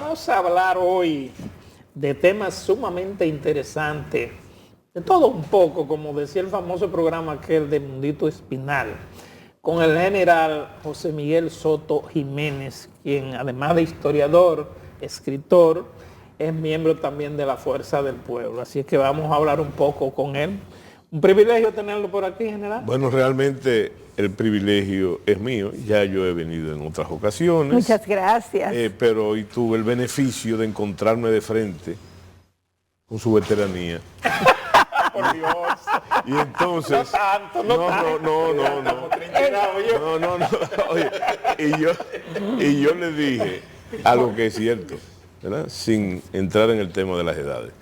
vamos a hablar hoy de temas sumamente interesantes, de todo un poco, como decía el famoso programa aquel de Mundito Espinal, con el general José Miguel Soto Jiménez, quien además de historiador, escritor, es miembro también de la Fuerza del Pueblo. Así es que vamos a hablar un poco con él. Un privilegio tenerlo por aquí, general. Bueno, realmente el privilegio es mío. Ya yo he venido en otras ocasiones. Muchas gracias. Pero hoy tuve el beneficio de encontrarme de frente con su veteranía. Por Dios. Y entonces... No. Oye, y yo le dije algo que es cierto, ¿verdad? Sin entrar en el tema de las edades.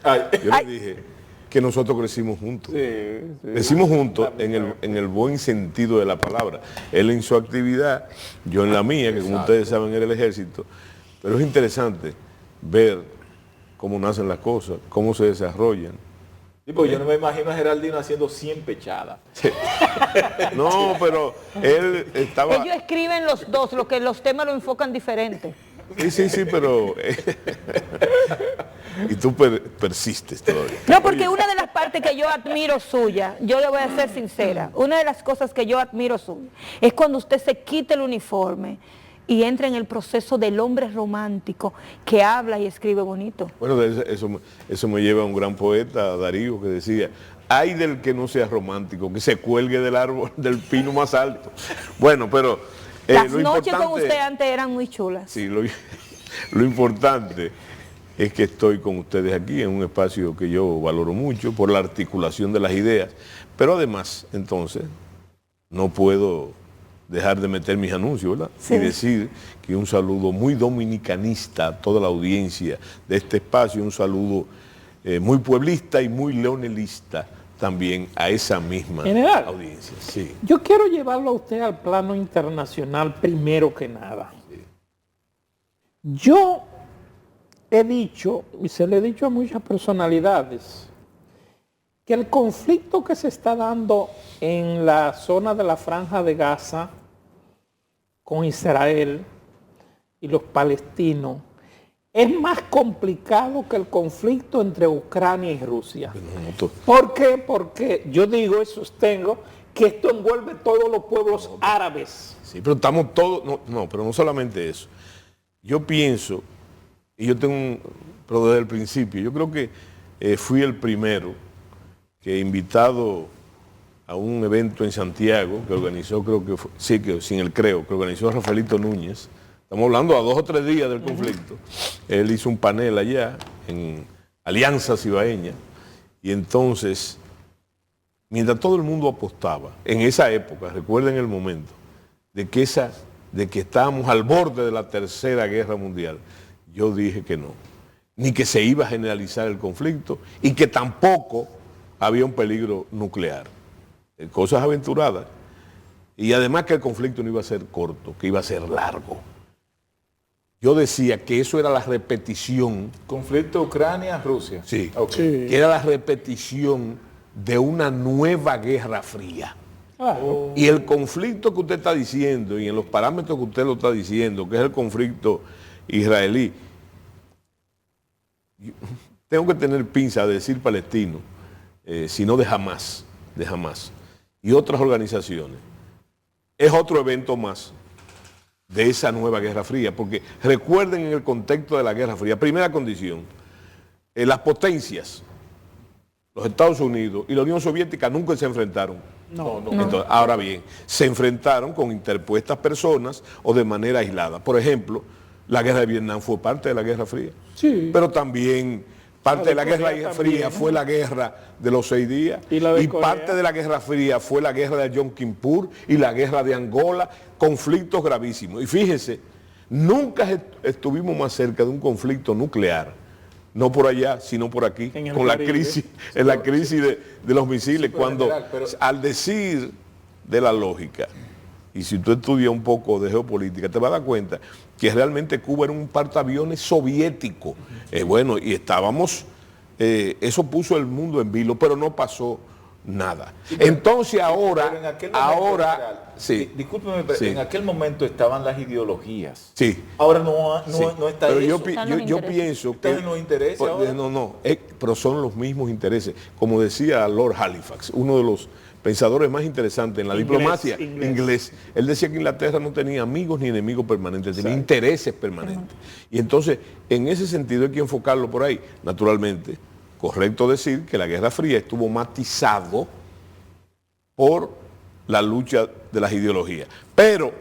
Yo le dije que nosotros crecimos juntos. Crecimos juntos en el buen sentido de la palabra. Él en su actividad, yo en la mía, que como ustedes saben era el ejército. Pero es interesante ver cómo nacen las cosas, cómo se desarrollan. Sí, pues yo no me imagino a Geraldino haciendo 100 pechadas. No, pero él estaba... Ellos escriben los dos, lo que los temas lo enfocan diferente. Sí, pero... y tú persistes todavía. No, porque una de las partes que yo admiro suya, yo le voy a ser sincera, una de las cosas que yo admiro suya, es cuando usted se quita el uniforme y entra en el proceso del hombre romántico que habla y escribe bonito. Bueno, eso me lleva a un gran poeta, Darío, que decía, ay del que no sea romántico, que se cuelgue del árbol, del pino más alto. Bueno, pero... Las noches con usted antes eran muy chulas. Sí, lo importante es que estoy con ustedes aquí en un espacio que yo valoro mucho por la articulación de las ideas, pero además, entonces, no puedo dejar de meter mis anuncios, ¿verdad? Sí. Y decir que un saludo muy dominicanista a toda la audiencia de este espacio, un saludo muy pueblista y muy leonelista también a esa misma general, audiencia. Sí. Yo quiero llevarlo a usted al plano internacional primero que nada. Sí. Yo he dicho, y se lo he dicho a muchas personalidades, que el conflicto que se está dando en la zona de la Franja de Gaza con Israel y los palestinos es más complicado que el conflicto entre Ucrania y Rusia. ¿Por qué? Porque yo digo y sostengo que esto envuelve todos los pueblos árabes. Sí, pero estamos todos, pero no solamente eso. Yo pienso, y yo tengo pero desde el principio, yo creo que fui el primero que invitado a un evento en Santiago que organizó, creo que fue, sí, que sin el creo, que organizó Rafaelito Núñez. Estamos hablando a 2 o 3 días del conflicto. Él hizo un panel allá en Alianza Cibaeña y entonces, mientras todo el mundo apostaba, en esa época, recuerden el momento, de que estábamos al borde de la Tercera Guerra Mundial, yo dije que no, ni que se iba a generalizar el conflicto y que tampoco había un peligro nuclear. Cosas aventuradas. Y además que el conflicto no iba a ser corto, que iba a ser largo. Yo decía que eso era la repetición. Conflicto Ucrania-Rusia. Sí, okay. Que era la repetición de una nueva Guerra Fría. Y el conflicto que usted está diciendo, y en los parámetros que usted lo está diciendo, que es el conflicto israelí, tengo que tener pinza de decir palestino, sino de Hamás, y otras organizaciones. Es otro evento más de esa nueva Guerra Fría, porque recuerden en el contexto de la Guerra Fría, primera condición, las potencias, los Estados Unidos y la Unión Soviética nunca se enfrentaron. No. Entonces, ahora bien, se enfrentaron con interpuestas personas o de manera aislada. Por ejemplo, la Guerra de Vietnam fue parte de la Guerra Fría, sí, pero también parte de la Guerra Fría fue la Guerra de los 6 días y parte de la Guerra Fría fue la Guerra de Yom Kippur y la Guerra de Angola, conflictos gravísimos. Y fíjese, nunca estuvimos más cerca de un conflicto nuclear, no por allá, sino por aquí, con la crisis, en la crisis de los misiles, sí, cuando al decir de la lógica, y si tú estudias un poco de geopolítica, te vas a dar cuenta que realmente Cuba era un portaaviones soviético. Bueno, y estábamos, eso puso el mundo en vilo, pero no pasó nada. Entonces ahora, Pero en aquel momento, general, sí, discúlpeme, pero sí. en aquel momento estaban las ideologías. Sí. Ahora no Sí. está Pero eso. yo Están los intereses. pienso que... ¿Están en los intereses ahora? No, pero son los mismos intereses. Como decía Lord Halifax, uno de los pensadores más interesantes en la diplomacia inglés, él decía que Inglaterra no tenía amigos ni enemigos permanentes, tenía intereses permanentes. Y entonces, en ese sentido hay que enfocarlo por ahí. Naturalmente, correcto decir que la Guerra Fría estuvo matizado por la lucha de las ideologías. Pero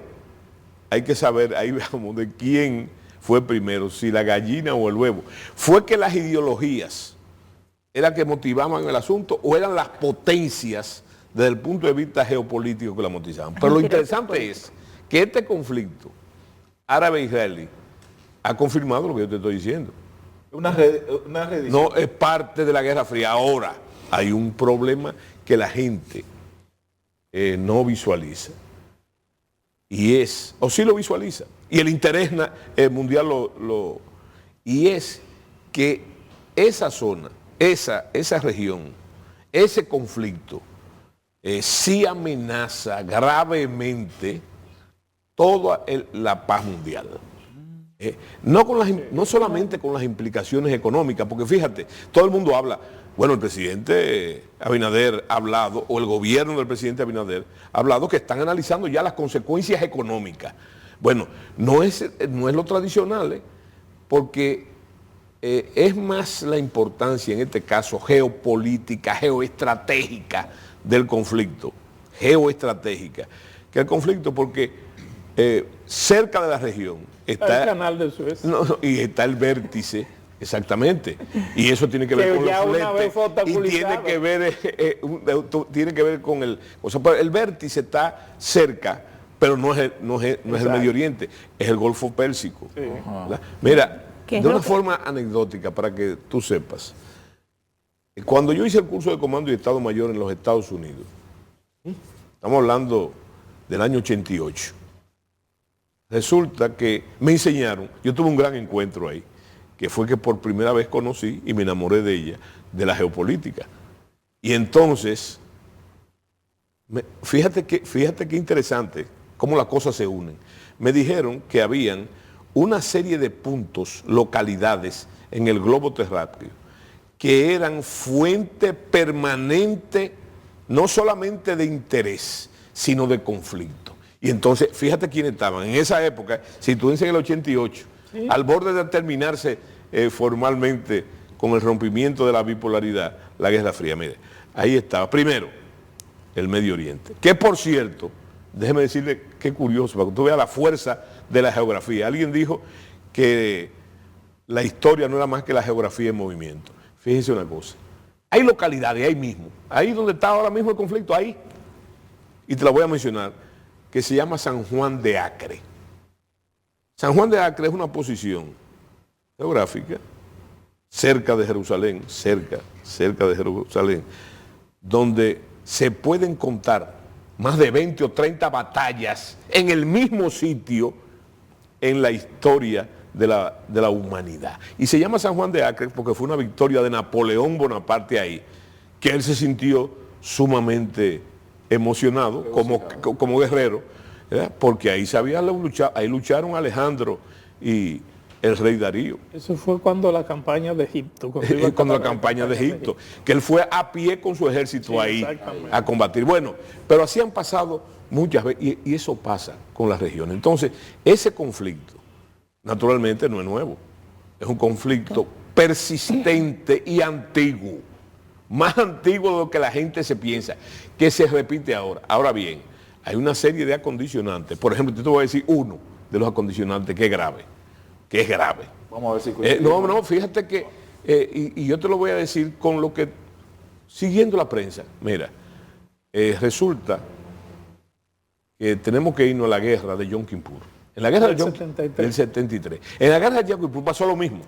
hay que saber, ahí veamos, de quién fue primero, si la gallina o el huevo. ¿Fue que las ideologías eran que motivaban el asunto o eran las potencias desde el punto de vista geopolítico que la motivaban? Pero lo interesante es que este conflicto árabe-israelí ha confirmado lo que yo te estoy diciendo. Una reedición. No es parte de la Guerra Fría. Ahora, hay un problema que la gente no visualiza. Y es, o sí lo visualiza, y el interés mundial y es que esa zona, esa región, ese conflicto, sí amenaza gravemente toda la paz mundial. No solamente con las implicaciones económicas, porque fíjate, todo el mundo habla, bueno, el presidente Abinader ha hablado, o el gobierno del presidente Abinader ha hablado que están analizando ya las consecuencias económicas. Bueno, no es lo tradicional, porque es más la importancia en este caso geopolítica, geoestratégica del conflicto, geoestratégica, que el conflicto, porque cerca de la región está el canal de Suez. Y está el vértice, exactamente, y eso tiene que ver Que con ya los una vez fue fletes y tiene que ver con el, o sea, el vértice está cerca, pero no es el Medio Oriente, es el Golfo Pérsico. Sí. ¿Verdad? Mira, ¿Qué es de lo una que- forma anecdótica para que tú sepas, cuando yo hice el curso de Comando y Estado Mayor en los Estados Unidos, estamos hablando del año 88, resulta que me enseñaron, yo tuve un gran encuentro ahí, que fue que por primera vez conocí y me enamoré de ella, de la geopolítica. Y entonces, fíjate qué interesante cómo las cosas se unen. Me dijeron que habían una serie de puntos, localidades en el globo terráqueo, que eran fuente permanente, no solamente de interés, sino de conflicto. Y entonces, fíjate quiénes estaban. En esa época, situense en el 88, ¿sí? Al borde de terminarse formalmente con el rompimiento de la bipolaridad, la Guerra Fría. Mire, ahí estaba. Primero, el Medio Oriente. Que por cierto, déjeme decirle qué curioso, para que tú veas la fuerza de la geografía. Alguien dijo que la historia no era más que la geografía en movimiento. Fíjense una cosa. Hay localidades ahí mismo, ahí donde está ahora mismo el conflicto, ahí. Y te la voy a mencionar, que se llama San Juan de Acre. San Juan de Acre es una posición geográfica cerca de Jerusalén, cerca de Jerusalén, donde se pueden contar más de 20 o 30 batallas en el mismo sitio en la historia de la humanidad. Y se llama San Juan de Acre porque fue una victoria de Napoleón Bonaparte ahí, que él se sintió sumamente emocionado como guerrero, ¿verdad? Porque ahí ahí lucharon Alejandro y el rey Darío. Eso fue cuando la campaña de Egipto. Cuando la campaña de Egipto, que él fue a pie con su ejército ahí a combatir. Bueno, pero así han pasado muchas veces y eso pasa con las regiones. Entonces, ese conflicto, naturalmente no es nuevo, es un conflicto persistente y antiguo, más antiguo de lo que la gente se piensa, que se repite ahora. Ahora bien, hay una serie de acondicionantes. Por ejemplo, yo te voy a decir uno de los acondicionantes que es grave. Vamos a ver si no, fíjate que, y yo te lo voy a decir con lo que, siguiendo la prensa, mira, resulta que tenemos que irnos a la guerra de Yom Kippur. En la guerra del 73. En la guerra de Yom Kippur pasó lo mismo,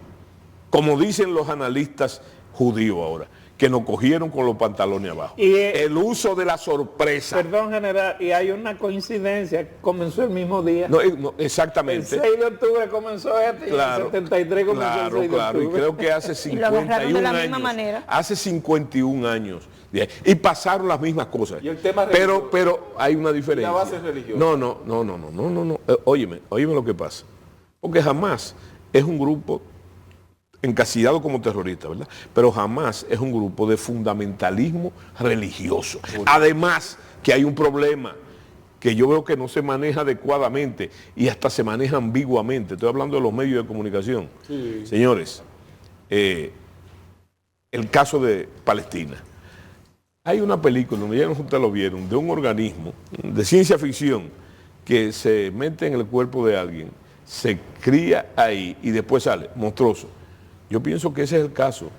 como dicen los analistas judíos ahora, que nos cogieron con los pantalones abajo. Y, el uso de la sorpresa. Perdón, general, y hay una coincidencia, comenzó el mismo día. No, El exactamente. 6 de octubre comenzó este, Claro, y el 73 comenzó el 6 de claro, y octubre. creo que hace Y lo agarraron 51 de la años. misma manera. Hace 51 años. Y pasaron las mismas cosas. Y el tema religioso. Pero hay una diferencia. Y la base religiosa. No. Óyeme lo que pasa. Porque jamás es un grupo encasillado como terrorista, ¿verdad? Pero jamás es un grupo de fundamentalismo religioso. Además, que hay un problema que yo veo que no se maneja adecuadamente y hasta se maneja ambiguamente. Estoy hablando de los medios de comunicación. Sí. Señores, el caso de Palestina. Hay una película, no sé si ustedes lo vieron, de un organismo de ciencia ficción que se mete en el cuerpo de alguien, se cría ahí y después sale monstruoso. Yo pienso que ese es el caso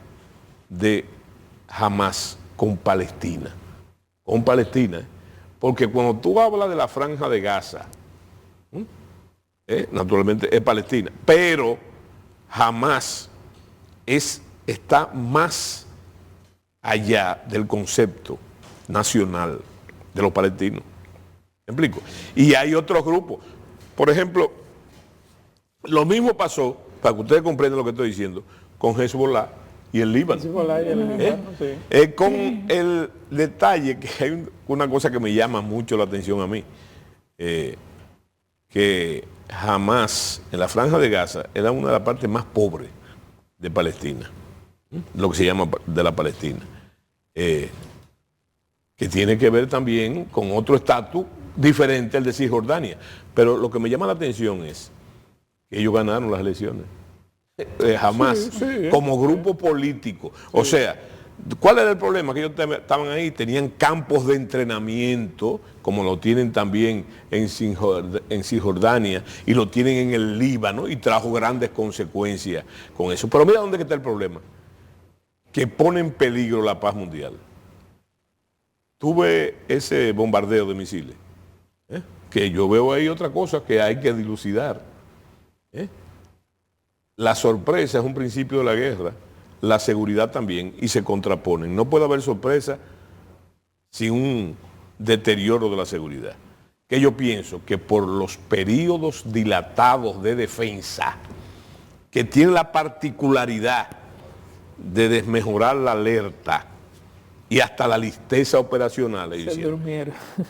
de Hamás con Palestina. Porque cuando tú hablas de la Franja de Gaza, naturalmente es Palestina, pero Hamás está más allá del concepto nacional de los palestinos. ¿Me explico? Y hay otros grupos. Por ejemplo, lo mismo pasó, para que ustedes comprendan lo que estoy diciendo, con Hezbollah y el Líbano. Hezbollah y el Líbano, sí. Con el detalle que hay una cosa que me llama mucho la atención a mí, que Hamás en la Franja de Gaza era una de las partes más pobres de Palestina, lo que se llama de la Palestina, que tiene que ver también con otro estatus diferente al de Cisjordania. Pero lo que me llama la atención es que ellos ganaron las elecciones. Jamás, como grupo político. O sea, ¿cuál era el problema? Que ellos estaban ahí, tenían campos de entrenamiento, como lo tienen también en Cisjordania, y lo tienen en el Líbano, y trajo grandes consecuencias con eso. Pero mira dónde está el problema, que pone en peligro la paz mundial. Tuve ese bombardeo de misiles, que yo veo ahí otra cosa que hay que dilucidar. La sorpresa es un principio de la guerra, la seguridad también, y se contraponen. No puede haber sorpresa sin un deterioro de la seguridad. Que yo pienso que por los periodos dilatados de defensa, que tienen la particularidad de desmejorar la alerta y hasta la listeza operacional.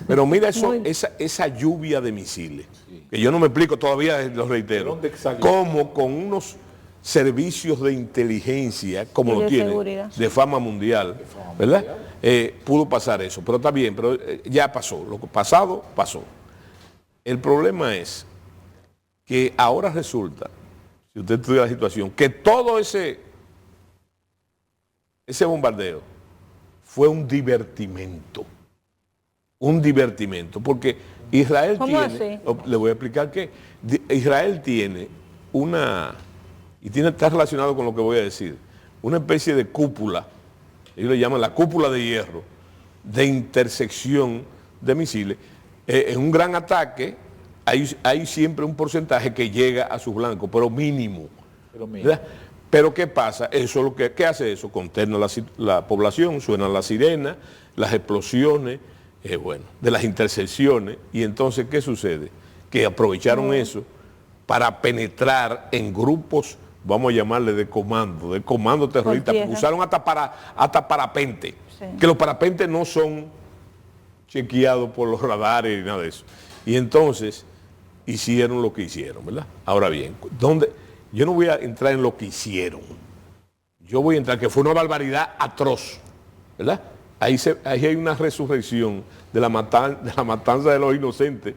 Pero mira esa lluvia de misiles, que yo no me explico todavía, lo reitero, cómo con unos servicios de inteligencia, como lo tiene, de fama mundial, ¿verdad? Pudo pasar eso, pero está bien, pero ya pasó, lo pasado, pasó. El problema es que ahora resulta, si usted estudia la situación, que todo ese bombardeo fue un divertimento, porque Israel tiene, le voy a explicar que Israel tiene está relacionado con lo que voy a decir, una especie de cúpula, ellos le llaman la cúpula de hierro, de intersección de misiles. En un gran ataque hay siempre un porcentaje que llega a sus blancos, pero mínimo. ¿Verdad? Pero ¿qué pasa? Eso ¿qué hace eso? Conterna la población, suenan las sirenas, las explosiones, de las intersecciones, y entonces ¿qué sucede? Que aprovecharon eso para penetrar en grupos, vamos a llamarle de comando terrorista, usaron hasta parapente, que los parapentes no son chequeados por los radares y nada de eso. Y entonces hicieron lo que hicieron, ¿verdad? Ahora bien, yo no voy a entrar en lo que hicieron. Yo voy a entrar, que fue una barbaridad atroz, ¿verdad? Ahí hay una resurrección de la matanza de los inocentes.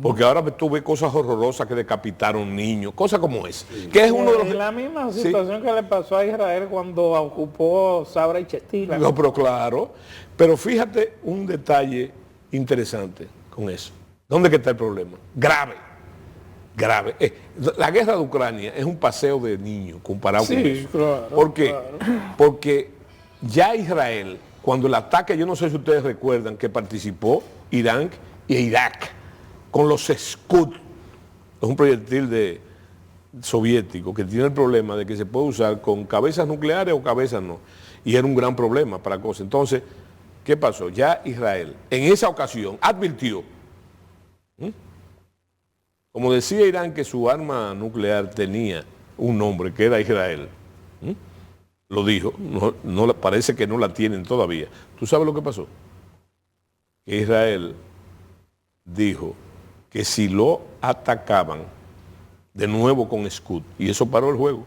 Porque ahora tú ves cosas horrorosas que decapitaron niños, cosas como esa. Que es uno de los... La misma situación que le pasó a Israel cuando ocupó Sabra y Chetila. No, pero claro. Pero fíjate un detalle interesante con eso. ¿Dónde que está el problema? Grave. La guerra de Ucrania es un paseo de niños comparado con eso. Claro, ¿Por qué? Porque ya Israel, cuando el ataque, yo no sé si ustedes recuerdan que participó Irán e Irak con los Scud, es un proyectil de soviético que tiene el problema de que se puede usar con cabezas nucleares o cabezas no. Y era un gran problema para cosas. Entonces, ¿qué pasó? Ya Israel en esa ocasión advirtió, como decía Irán que su arma nuclear tenía un nombre que era Israel, lo dijo, parece que no la tienen todavía. ¿Tú sabes lo que pasó? Que Israel dijo que si lo atacaban de nuevo con Scud, y eso paró el juego,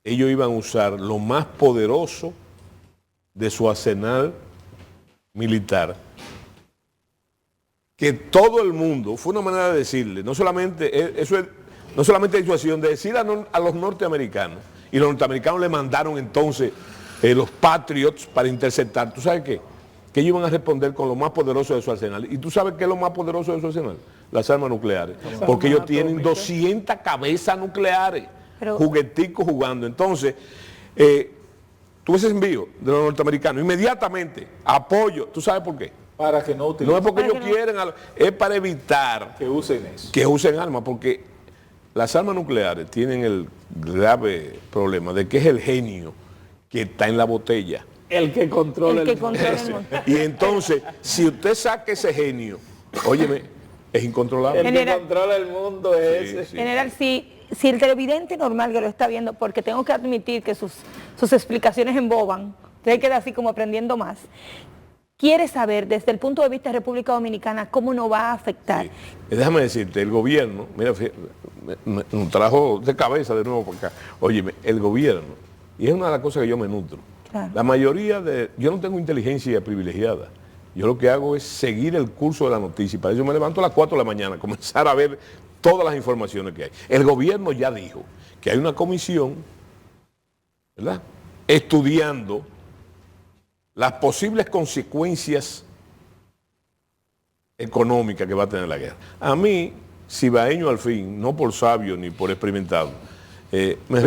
ellos iban a usar lo más poderoso de su arsenal militar, que todo el mundo, fue una manera de decirle, no solamente situación de decir a los norteamericanos, y los norteamericanos le mandaron entonces los Patriots para interceptar. ¿Tú sabes qué? Que ellos iban a responder con lo más poderoso de su arsenal. ¿Y tú sabes qué es lo más poderoso de su arsenal? Las armas nucleares. Porque ellos tienen 200 cabezas nucleares, jugueticos jugando. Entonces, tú ese envío de los norteamericanos, inmediatamente, apoyo. ¿Tú sabes por qué? Para que no utilicen. No es porque ellos quieren, es para evitar que usen eso. Que usen armas, porque las armas nucleares tienen el grave problema de que es el genio que está en la botella. El que controla el mundo. Y entonces, si usted saca ese genio, óyeme, es incontrolable. El que controla el mundo es ese. Sí. General, si el televidente normal que lo está viendo, porque tengo que admitir que sus explicaciones emboban, usted queda así como aprendiendo más, quiere saber desde el punto de vista de República Dominicana cómo nos va a afectar. Sí. Déjame decirte, el gobierno, mira, me trajo de cabeza de nuevo por acá, óyeme, el gobierno, y es una de las cosas que yo me nutro, Claro. la mayoría yo no tengo inteligencia privilegiada, yo lo que hago es seguir el curso de la noticia, y para eso me levanto a las 4 de la mañana, comenzar a ver todas las informaciones que hay. El gobierno ya dijo que hay una comisión, ¿verdad?, estudiando las posibles consecuencias económicas que va a tener la guerra. A mí, cibaeño al fin, no por sabio ni por experimentado, me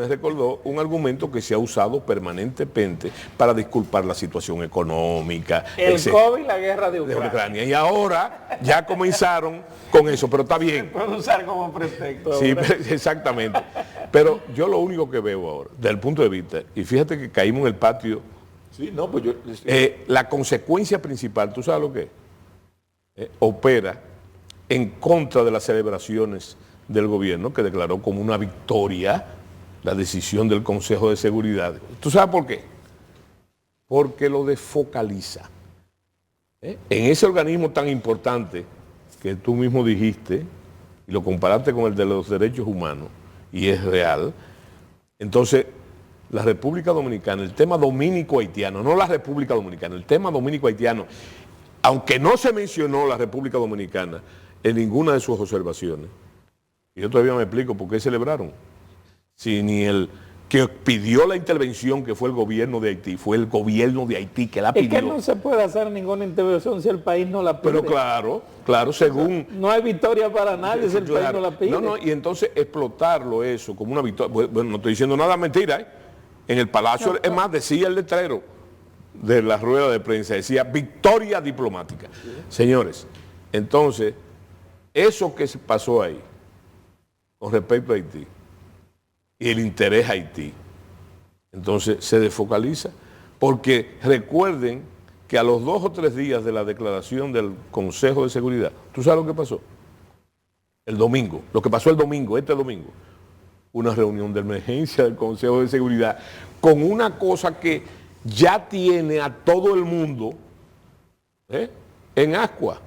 recordó un argumento que se ha usado permanentemente para disculpar la situación económica. El COVID y la guerra de Ucrania. Y ahora ya comenzaron con eso, pero está bien. Puedo usar como pretexto. Sí, exactamente. Pero yo lo único que veo ahora, desde el punto de vista, y fíjate que caímos en el patio. Sí, no, pues yo... La consecuencia principal, ¿tú sabes lo que es? Opera en contra de las celebraciones del gobierno, que declaró como una victoria la decisión del Consejo de Seguridad. ¿Tú sabes por qué? Porque lo desfocaliza. En ese organismo tan importante que tú mismo dijiste, y lo comparaste con el de los derechos humanos, y es real, entonces la República Dominicana, el tema dominico-haitiano, no la República Dominicana, el tema dominico-haitiano, aunque no se mencionó la República Dominicana en ninguna de sus observaciones, y yo todavía me explico por qué celebraron, si ni el que pidió la intervención, que fue el gobierno de Haití, fue el gobierno de Haití que la pidió. Es que no se puede hacer ninguna intervención si el país no la pide. Pero claro, según... No hay victoria para nadie si el país no la pide. No, y entonces explotarlo eso como una victoria. Bueno, no estoy diciendo nada mentira, En el Palacio, es más, decía el letrero de la rueda de prensa, decía victoria diplomática. Señores, entonces, eso que se pasó ahí, con respecto a Haití, y el interés a Haití, entonces se desfocaliza, porque recuerden que a los 2 o 3 días de la declaración del Consejo de Seguridad, ¿tú sabes lo que pasó? El domingo, lo que pasó el domingo, este domingo, una reunión de emergencia del Consejo de Seguridad con una cosa que ya tiene a todo el mundo en ascua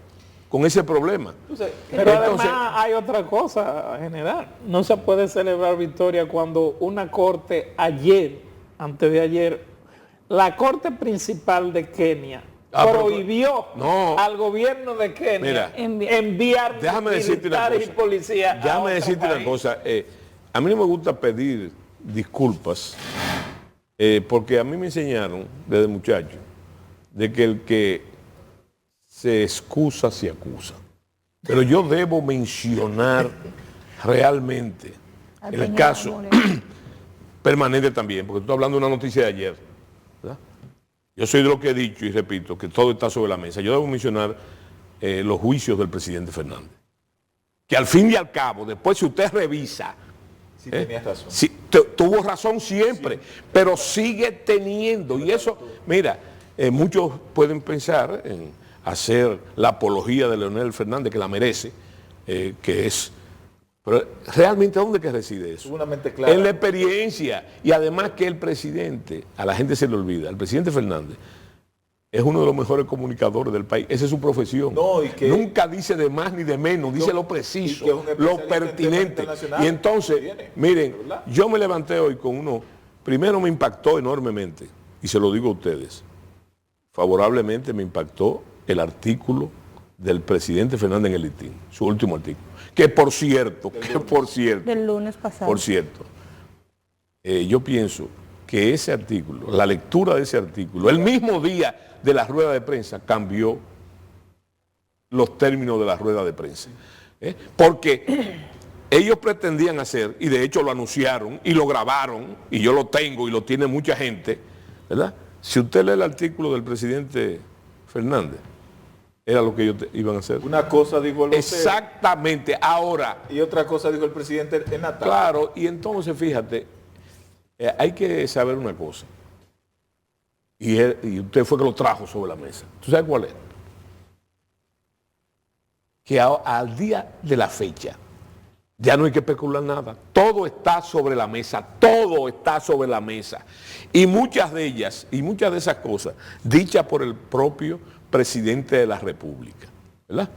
con ese problema. Pero además hay otra cosa, general. No se puede celebrar victoria cuando una corte antes de ayer, la corte principal de Kenia prohibió al gobierno de Kenia enviar militares y policías. Déjame decirte una cosa. A mí no me gusta pedir disculpas porque a mí me enseñaron desde muchacho de que el que se excusa, se acusa. Pero yo debo mencionar realmente el caso permanente también, porque estoy hablando de una noticia de ayer, ¿verdad? Yo soy de lo que he dicho y repito, que todo está sobre la mesa. Yo debo mencionar los juicios del presidente Fernández, que al fin y al cabo, después si usted revisa, Sí, tenías razón. sí, tuvo razón siempre, pero sigue teniendo. Y eso, mira, muchos pueden pensar en hacer la apología de Leonel Fernández, que la merece, que es... Pero realmente, ¿dónde que reside eso? Una mente clara. En la experiencia. Y además que el presidente, a la gente se le olvida, el presidente Fernández es uno de los mejores comunicadores del país. Esa es su profesión. No, y que, nunca dice de más ni de menos, dice lo preciso, y que es un lo especialista en pertinente. temas internacionales. Y entonces, Viene, miren, ¿verdad? yo me levanté hoy con uno, primero me impactó enormemente, y se lo digo a ustedes, favorablemente me impactó el artículo del presidente Fernández en el Listín, su último artículo. Que por cierto, Del lunes pasado. por cierto, yo pienso que ese artículo, la lectura de ese artículo, el mismo día de la rueda de prensa, cambió los términos de la rueda de prensa. Porque ellos pretendían hacer, y de hecho lo anunciaron, y lo grabaron, y yo lo tengo, y lo tiene mucha gente, ¿verdad? Si usted lee el artículo del presidente Fernández, era lo que ellos iban a hacer. Una cosa dijo el vocero Exactamente. Ahora, y otra cosa dijo el presidente en Natal. claro, y entonces fíjate, hay que saber una cosa, y usted fue que lo trajo sobre la mesa. ¿Tú sabes cuál es? Que al día de la fecha ya no hay que especular nada. Todo está sobre la mesa, todo está sobre la mesa. Y muchas de ellas, y muchas de esas cosas, dichas por el propio presidente de la República, ¿verdad?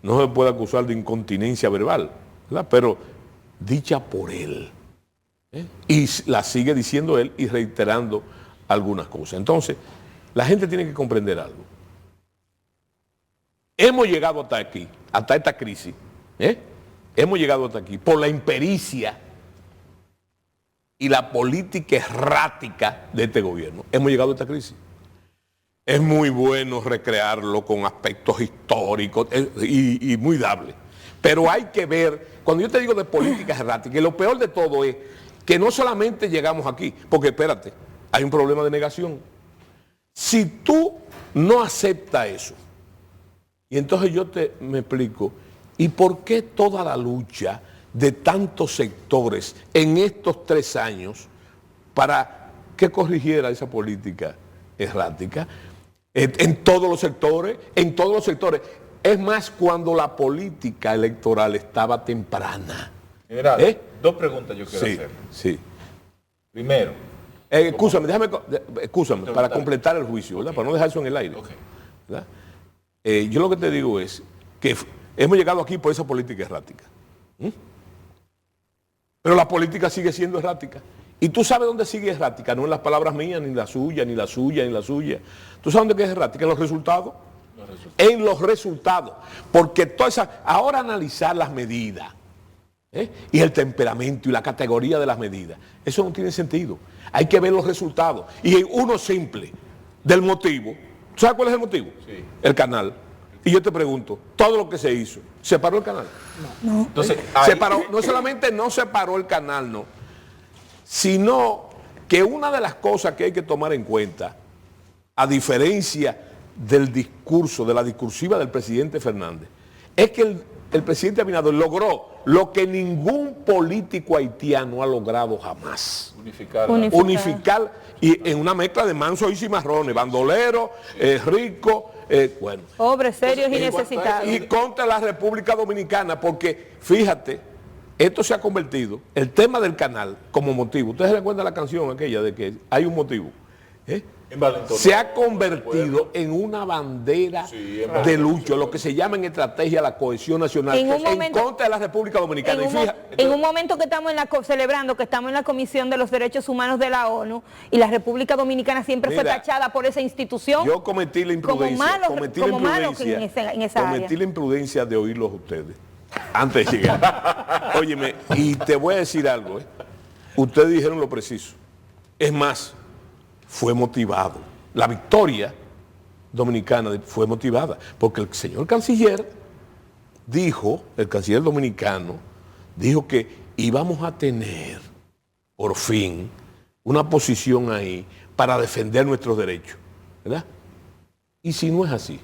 No se puede acusar de incontinencia verbal, ¿verdad? Pero dicha por él. Y la sigue diciendo él y reiterando algunas cosas. Entonces, la gente tiene que comprender algo. Hemos llegado hasta aquí, hasta esta crisis, hemos llegado hasta aquí por la impericia y la política errática de este gobierno. Hemos llegado a esta crisis. Es muy bueno recrearlo con aspectos históricos y muy dable. Pero hay que ver, cuando yo te digo de políticas erráticas, y lo peor de todo es que no solamente llegamos aquí, porque espérate, hay un problema de negación. Si tú no aceptas eso, y entonces me explico, ¿y por qué toda la lucha de tantos sectores en estos 3 años para que corrigiera esa política errática? En todos los sectores, en todos los sectores. Es más, cuando la política electoral estaba temprana. General, 2 preguntas yo quiero Sí, hacer. sí. Primero, Escúchame, para completar el juicio, ¿verdad? Para no dejar eso en el aire. Ok. ¿Verdad? Yo lo que te digo es que hemos llegado aquí por esa política errática. Pero la política sigue siendo errática. Y tú sabes dónde sigue errática, no en las palabras mías, ni la suya, ni la suya, ni la suya. ¿Tú sabes dónde es errática? En los resultados. En los resultados. Porque ahora analizar las medidas, y el temperamento y la categoría de las medidas, eso no tiene sentido. Hay que ver los resultados. Y uno simple del motivo. ¿Tú sabes cuál es el motivo? Sí. El canal. Y yo te pregunto, todo lo que se hizo, ¿se paró el canal? No. entonces, Se ahí- paró, no solamente no se paró el canal, no, sino que una de las cosas que hay que tomar en cuenta, a diferencia del discurso, de la discursiva del presidente Fernández, es que el presidente Abinader logró lo que ningún político haitiano ha logrado jamás. Unificar y en una mezcla de mansos y cimarrones, bandoleros, ricos, bueno. Pobres, serios y Y necesitados. contra la República Dominicana, porque fíjate, esto se ha convertido, el tema del canal como motivo. Ustedes se recuerdan la canción aquella de que hay un motivo. Se ha convertido en una bandera de lucha, lo que se llama en estrategia la cohesión nacional, en contra de la República Dominicana. En un momento que estamos celebrando que estamos en la Comisión de los Derechos Humanos de la ONU y la República Dominicana siempre fue Mira, tachada por esa institución. Yo cometí la imprudencia, como malo en esa área. cometí la imprudencia de oírlos a ustedes antes de llegar. Óyeme, y te voy a decir algo, ustedes dijeron lo preciso. Es más, fue motivado. La victoria dominicana fue motivada porque el señor canciller dijo, el canciller dominicano, dijo que íbamos a tener por fin una posición ahí para defender nuestros derechos, ¿verdad? ¿Y si no es así?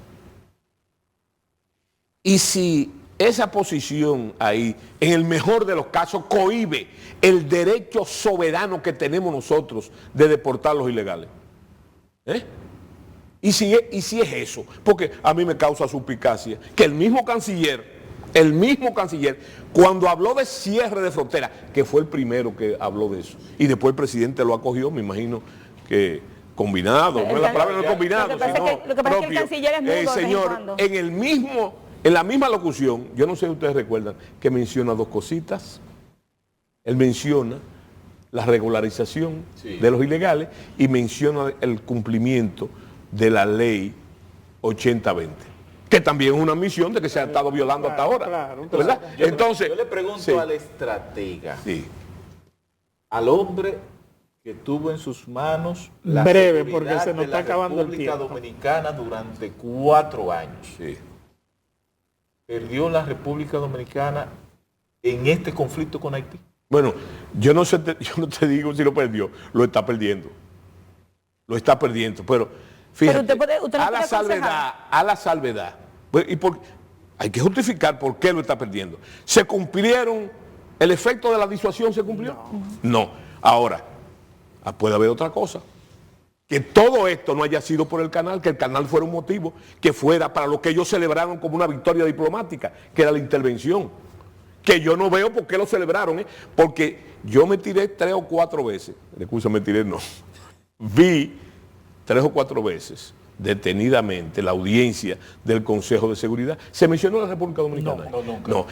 ¿Y si esa posición ahí, en el mejor de los casos, cohíbe el derecho soberano que tenemos nosotros de deportar a los ilegales. ¿Eh? ¿Y si es eso? Porque a mí me causa suspicacia que el mismo canciller, cuando habló de cierre de frontera, que fue el primero que habló de eso, y después el presidente lo acogió, me imagino que combinado, no es la palabra no combinado, lo que pasa es que el canciller es mudo de vez en señor, cuando. en la misma locución, yo no sé si ustedes recuerdan, que menciona dos cositas. Él menciona la regularización de los ilegales y menciona el cumplimiento de la ley 80-20, que también es una misión de que se ha estado violando hasta ahora. Claro, ¿verdad? Entonces, yo le pregunto sí, al estratega, sí. al hombre que tuvo en sus manos la Breve, seguridad porque se nos de está la acabando el República tiempo. Dominicana durante 4 años. Sí. ¿Perdió la República Dominicana en este conflicto con Haití? Bueno, yo no te digo si lo perdió, lo está perdiendo. Lo está perdiendo, pero fíjate, Pero usted no a la salvedad, pues, hay que justificar por qué lo está perdiendo. ¿Se cumplieron? ¿El efecto de la disuasión se cumplió? No. Ahora, puede haber otra cosa. Que todo esto no haya sido por el canal, que el canal fuera un motivo, que fuera para lo que ellos celebraron como una victoria diplomática, que era la intervención. Que yo no veo por qué lo celebraron, porque yo me tiré 3 o 4 veces, vi 3 o 4 veces detenidamente la audiencia del Consejo de Seguridad. ¿Se mencionó la República Dominicana? No, nunca. No.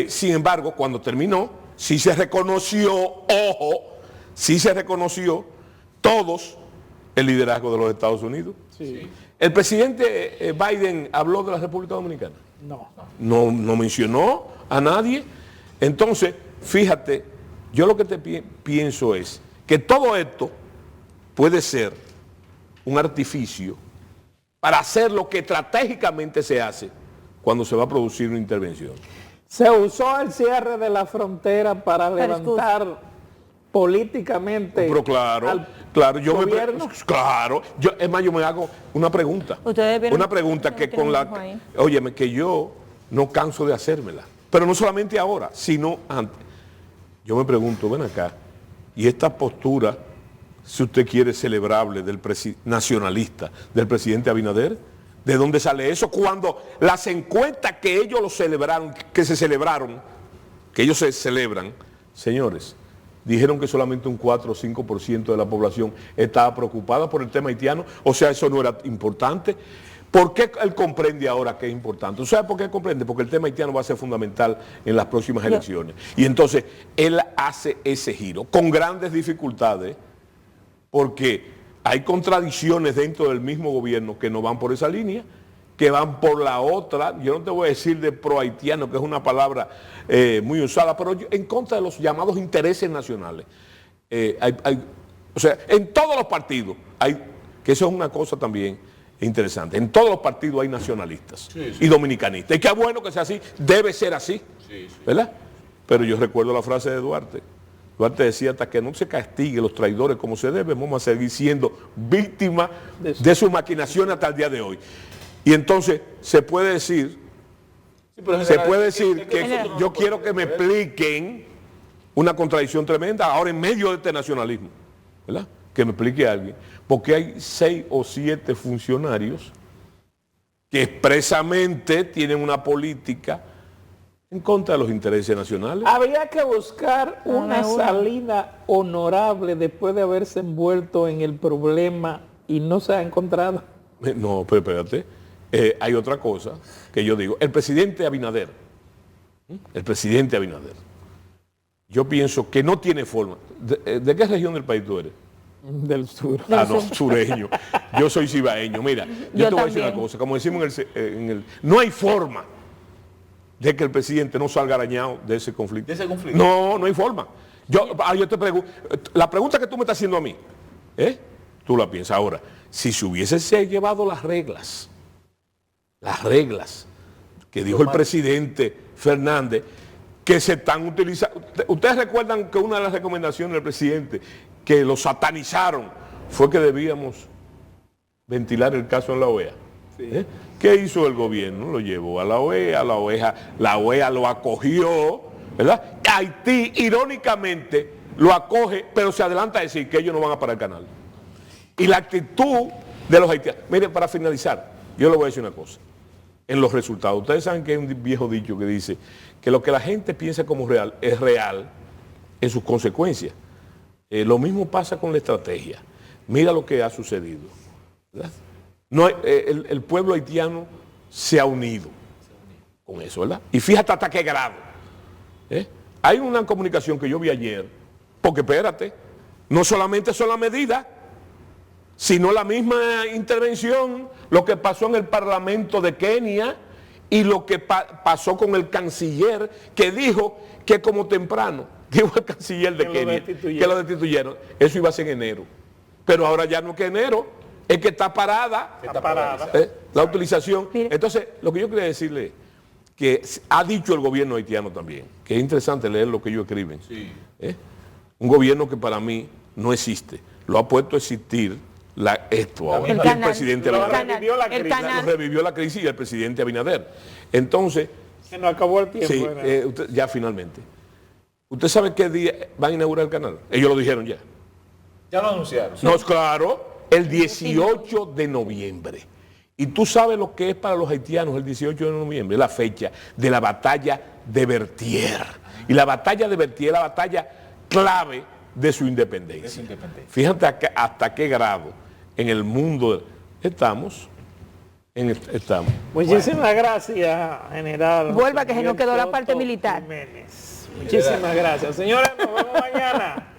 Sin embargo, cuando terminó, sí se reconoció, sí se reconoció todos el liderazgo de los Estados Unidos. Sí. ¿El presidente Biden habló de la República Dominicana? No. No mencionó a nadie. Entonces, fíjate, yo lo que pienso es que todo esto puede ser un artificio para hacer lo que estratégicamente se hace cuando se va a producir una intervención. Se usó el cierre de la frontera para levantar políticamente Pero claro, al gobierno. Es más, yo me hago una pregunta. Ustedes vieron- Una pregunta que tienen con la... un hijo ahí. Óyeme, que yo no canso de hacérmela. Pero no solamente ahora, sino antes. Yo me pregunto, ven acá, y esta postura, si usted quiere, celebrable nacionalista del presidente Abinader, ¿de dónde sale eso? Cuando las encuestas que ellos lo celebraron, que ellos se celebran, señores, dijeron que solamente un 4 o 5% de la población estaba preocupada por el tema haitiano, o sea, eso no era importante. ¿Por qué él comprende ahora que es importante? ¿Sabe por qué comprende? Porque el tema haitiano va a ser fundamental en las próximas elecciones. Y entonces, él hace ese giro, con grandes dificultades, porque hay contradicciones dentro del mismo gobierno que no van por esa línea, que van por la otra. Yo no te voy a decir de pro-haitiano, que es una palabra muy usada, pero en contra de los llamados intereses nacionales. O sea, en todos los partidos hay, que eso es una cosa también interesante, en todos los partidos hay nacionalistas y dominicanistas. Y qué bueno que sea así, debe ser así, ¿verdad? Pero yo recuerdo la frase de Duarte. Duarte decía, hasta que no se castigue los traidores como se debe, vamos a seguir siendo víctimas de sus maquinaciones hasta el día de hoy. Y entonces se puede decir, que yo quiero que me expliquen una contradicción tremenda ahora en medio de este nacionalismo, ¿verdad? Que me explique alguien, porque hay 6 o 7 funcionarios que expresamente tienen una política en contra de los intereses nacionales. Había que buscar una salida honorable después de haberse envuelto en el problema y no se ha encontrado. No, pero espérate, hay otra cosa que yo digo. El presidente Abinader, yo pienso que no tiene forma. ¿De qué región del país tú eres? Del sur. No, sureño. Yo soy cibaeño. Mira, yo te voy a decir una cosa. Como decimos no hay forma de que el presidente no salga arañado de ese conflicto. No hay forma. Yo te pregunto, la pregunta que tú me estás haciendo a mí, tú la piensas ahora. Si se hubiese llevado las reglas que dijo el presidente Fernández, que se están utilizando. Ustedes recuerdan que una de las recomendaciones del presidente, que lo satanizaron, fue que debíamos ventilar el caso en la OEA. ¿Qué hizo el gobierno? Lo llevó a la OEA, la OEA lo acogió, ¿verdad? Haití, irónicamente, lo acoge, pero se adelanta a decir que ellos no van a parar el canal. Y la actitud de los haitianos. Miren, para finalizar, yo le voy a decir una cosa. En los resultados, ustedes saben que hay un viejo dicho que dice que lo que la gente piensa como real es real en sus consecuencias. Lo mismo pasa con la estrategia. Mira lo que ha sucedido, ¿verdad? No, el pueblo haitiano se ha unido con eso, ¿verdad? Y fíjate hasta qué grado. Hay una comunicación que yo vi ayer, porque espérate, no solamente son las medidas, sino la misma intervención, lo que pasó en el Parlamento de Kenia y lo que pasó con el canciller, que dijo que como temprano, dijo el canciller de Kenia, que lo destituyeron. Eso iba a ser en enero. Pero ahora ya no es que enero, es que está parada, la utilización. Entonces, lo que yo quería decirle, que ha dicho el gobierno haitiano también, que es interesante leer lo que ellos escriben. Sí. Un gobierno que para mí no existe, lo ha puesto a existir esto ahora. El presidente revivió la crisis y el presidente Abinader. Entonces, se nos acabó el tiempo. Sí, ya finalmente. ¿Usted sabe qué día van a inaugurar el canal? Ellos lo dijeron ya. Ya lo anunciaron. No, claro, el 18 de noviembre. Y tú sabes lo que es para los haitianos el 18 de noviembre, la fecha de la batalla de Bertier. Y la batalla de Bertier es la batalla clave de su independencia. Fíjate hasta qué grado en el mundo estamos. Muchísimas gracias, general. Vuelva que se nos quedó la parte militar. Muchísimas gracias. Señores, nos vemos mañana.